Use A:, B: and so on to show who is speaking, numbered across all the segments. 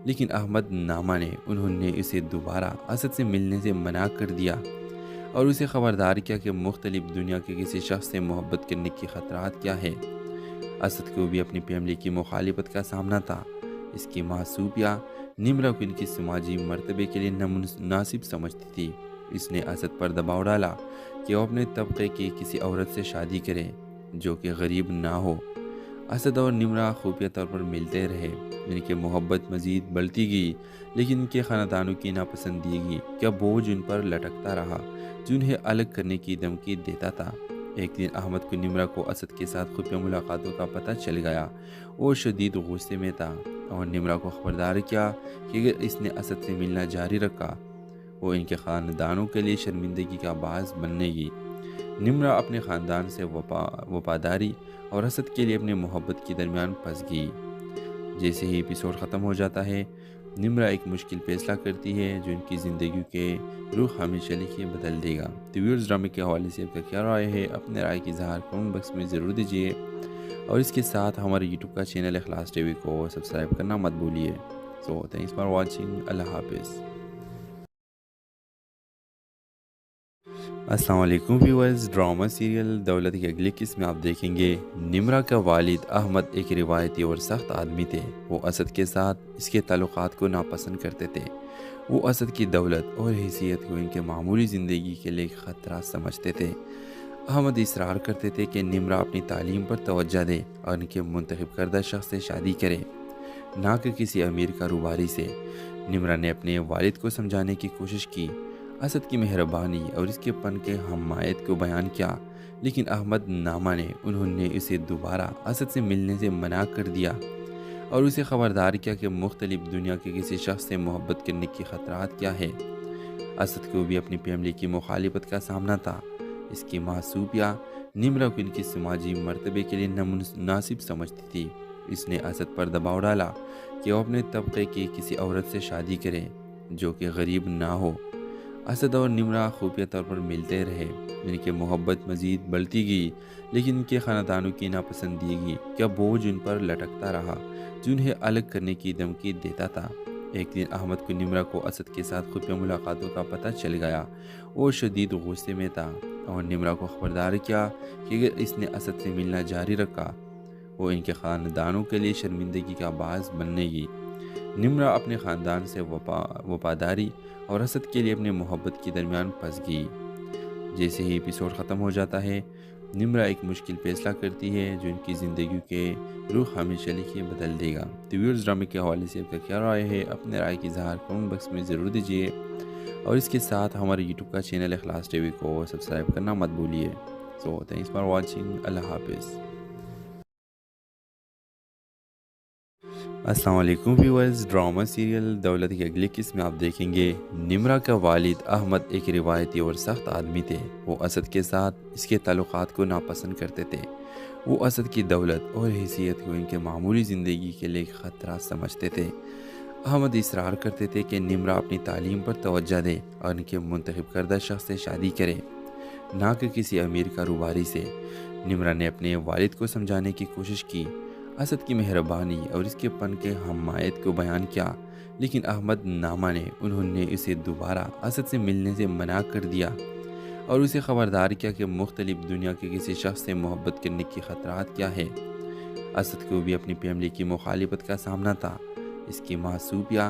A: لیکن احمد نہ مانے۔ انہوں نے اسے دوبارہ اسد سے ملنے سے منع کر دیا اور اسے خبردار کیا کہ مختلف دنیا کے کسی شخص سے محبت کرنے کی خطرات کیا ہے۔ اسد کو بھی اپنی فیملی کی مخالفت کا سامنا تھا۔ اس کی ماں صوفیہ نمرہ کو ان کی سماجی مرتبے کے لیے نامناسب سمجھتی تھی۔ اس نے اسد پر دباؤ ڈالا کہ وہ اپنے طبقے کی کسی عورت سے شادی کرے جو کہ غریب نہ ہو۔ اسد اور نمرہ خفیہ طور پر ملتے رہے۔ ان کی محبت مزید بڑھتی گئی، لیکن ان کے خاندانوں کی ناپسندیدگی کا بوجھ ان پر لٹکتا رہا جو انہیں الگ کرنے کی دھمکی دیتا تھا۔ ایک دن احمد کو نمرہ کو اسد کے ساتھ خفیہ ملاقاتوں کا پتہ چل گیا۔ وہ شدید غصے میں تھا اور نمرہ کو خبردار کیا کہ اگر اس نے اسد سے ملنا جاری رکھا وہ ان کے خاندانوں کے لیے شرمندگی کا باعث بننے گی۔ نمرہ اپنے خاندان سے وفاداری اور اسد کے لیے اپنے محبت کے درمیان پھنس گئی۔ جیسے ہی ایپیسوڈ ختم ہو جاتا ہے، نمرہ ایک مشکل فیصلہ کرتی ہے جو ان کی زندگی کے رخ ہمیشہ لیے بدل دے گا۔ تو ویورز، ڈرامے کے حوالے سے آپ کا کیا رائے ہے؟ اپنے رائے کی اظہار کمنٹ باکس میں ضرور دیجیے اور اس کے ساتھ ہمارے یوٹیوب کا چینل اخلاص ٹی وی کو سبسکرائب کرنا مت بھولیے۔ سو تھینکس فار واچنگ۔ اللہ حافظ۔ السلام علیکم ویورز، ڈرامہ سیریل دولت کی اگلی قسط میں آپ دیکھیں گے نمرہ کا والد احمد ایک روایتی اور سخت آدمی تھے۔ وہ اسد کے ساتھ اس کے تعلقات کو ناپسند کرتے تھے۔ وہ اسد کی دولت اور حیثیت کو ان کے معمولی زندگی کے لیے خطرہ سمجھتے تھے۔ احمد اصرار کرتے تھے کہ نمرہ اپنی تعلیم پر توجہ دے اور ان کے منتخب کردہ شخص سے شادی کرے، نہ کہ کسی امیر کاروباری سے۔ نمرہ نے اپنے والد کو سمجھانے کی کوشش کی، اسد کی مہربانی اور اس کے پن کے حمایت کو بیان کیا، لیکن احمد نہ مانے۔ انہوں نے اسے دوبارہ اسد سے ملنے سے منع کر دیا اور اسے خبردار کیا کہ مختلف دنیا کے کسی شخص سے محبت کرنے کی خطرات کیا ہے۔ اسد کو بھی اپنی فیملی کی مخالفت کا سامنا تھا۔ اس کی ماں صوفیہ نمرہ کو ان کی سماجی مرتبے کے لیے نامناسب سمجھتی تھی۔ اس نے اسد پر دباؤ ڈالا کہ وہ اپنے طبقے کی کسی عورت سے شادی کرے جو کہ غریب نہ ہو۔ اسد اور نمرہ خفیہ طور پر ملتے رہے۔ ان کی محبت مزید بڑھتی گئی، لیکن ان کے خاندانوں کی ناپسندیدگی کا بوجھ ان پر لٹکتا رہا جو انہیں الگ کرنے کی دھمکی دیتا تھا۔ ایک دن احمد کو نمرہ کو اسد کے ساتھ خفیہ ملاقاتوں کا پتہ چل گیا۔ وہ شدید غصے میں تھا اور نمرہ کو خبردار کیا کہ اگر اس نے اسد سے ملنا جاری رکھا وہ ان کے خاندانوں کے لیے شرمندگی کا باعث بننے گی۔ نمرہ اپنے خاندان سے وفاداری اور اسد کے لیے اپنے محبت کے درمیان پھنس گئی۔ جیسے ہی ایپیسوڈ ختم ہو جاتا ہے، نمرہ ایک مشکل فیصلہ کرتی ہے جو ان کی زندگی کے رخ ہمیشہ لیے بدل دے گا۔ تو ویورز، ڈرامے کے حوالے سے آپ کا کیا رائے ہے؟ اپنے رائے کی اظہار کمنٹ باکس میں ضرور دیجیے اور اس کے ساتھ ہمارے یوٹیوب کا چینل اخلاص ٹی وی کو سبسکرائب کرنا مت بھولیے۔ سو تھینکس فار واچنگ۔ اللہ حافظ۔ السلام علیکم ویورز، ڈرامہ سیریل دولت کی اگلی قسط میں آپ دیکھیں گے نمرہ کا والد احمد ایک روایتی اور سخت آدمی تھے۔ وہ اسد کے ساتھ اس کے تعلقات کو ناپسند کرتے تھے۔ وہ اسد کی دولت اور حیثیت کو ان کے معمولی زندگی کے لیے خطرہ سمجھتے تھے۔ احمد اصرار کرتے تھے کہ نمرہ اپنی تعلیم پر توجہ دے اور ان کے منتخب کردہ شخص سے شادی کرے، نہ کہ کسی امیر کاروباری سے۔ نمرہ نے اپنے والد کو سمجھانے کی کوشش کی، اسد کی مہربانی اور اس کے پن کے حمایت کو بیان کیا، لیکن احمد نہ مانے۔ انہوں نے اسے دوبارہ اسد سے ملنے سے منع کر دیا اور اسے خبردار کیا کہ مختلف دنیا کے کسی شخص سے محبت کرنے کی خطرات کیا ہے۔ اسد کو بھی اپنی فیملی کی مخالفت کا سامنا تھا۔ اس کی ماں صوفیہ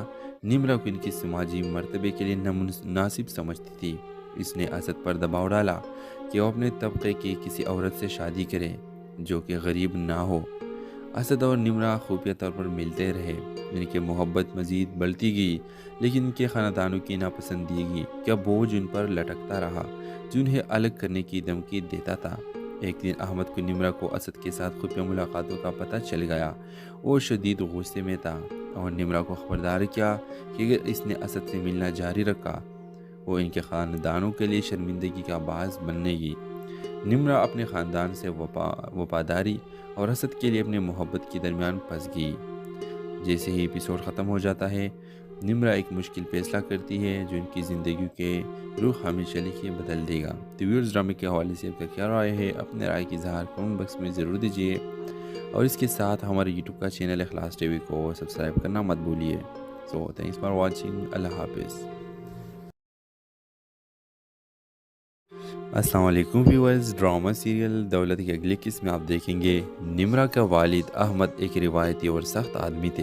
A: نمرہ کو ان کی سماجی مرتبے کے لیے نامناسب سمجھتی تھی۔ اس نے اسد پر دباؤ ڈالا کہ وہ اپنے طبقے کی کسی عورت سے شادی کرے جو کہ غریب نہ ہو۔ اسد اور نمرہ خفیہ طور پر ملتے رہے۔ ان کی محبت مزید بڑھتی گئی، لیکن ان کے خاندانوں کی ناپسندیدگی کا بوجھ ان پر لٹکتا رہا جو انہیں الگ کرنے کی دھمکی دیتا تھا۔ ایک دن احمد کو نمرہ کو اسد کے ساتھ خفیہ ملاقاتوں کا پتہ چل گیا۔ وہ شدید غصے میں تھا اور نمرہ کو خبردار کیا کہ اگر اس نے اسد سے ملنا جاری رکھا وہ ان کے خاندانوں کے لیے شرمندگی کا باعث بننے گی۔ نمرہ اپنے خاندان سے وفاداری اور اسد کے لیے اپنے محبت کے درمیان پھنس گئی۔ جیسے ہی ایپیسوڈ ختم ہو جاتا ہے، نمرہ ایک مشکل فیصلہ کرتی ہے جو ان کی زندگی کے رخ ہمیشہ لیے بدل دے گا۔ تو ویورز، ڈرامے کے حوالے سے آپ کا کیا رائے ہے؟ اپنے رائے کی اظہار کمنٹ باکس میں ضرور دیجیے اور اس کے ساتھ ہمارے یوٹیوب کا چینل اخلاص ٹی وی کو سبسکرائب کرنا مت بھولیے۔ سو تھینکس فار واچنگ. اللہ حافظ. السلام علیکم ویورز. ڈرامہ سیریل دولت کی اگلی قسط میں آپ دیکھیں گے نمرا کا والد احمد ایک روایتی اور سخت آدمی تھے.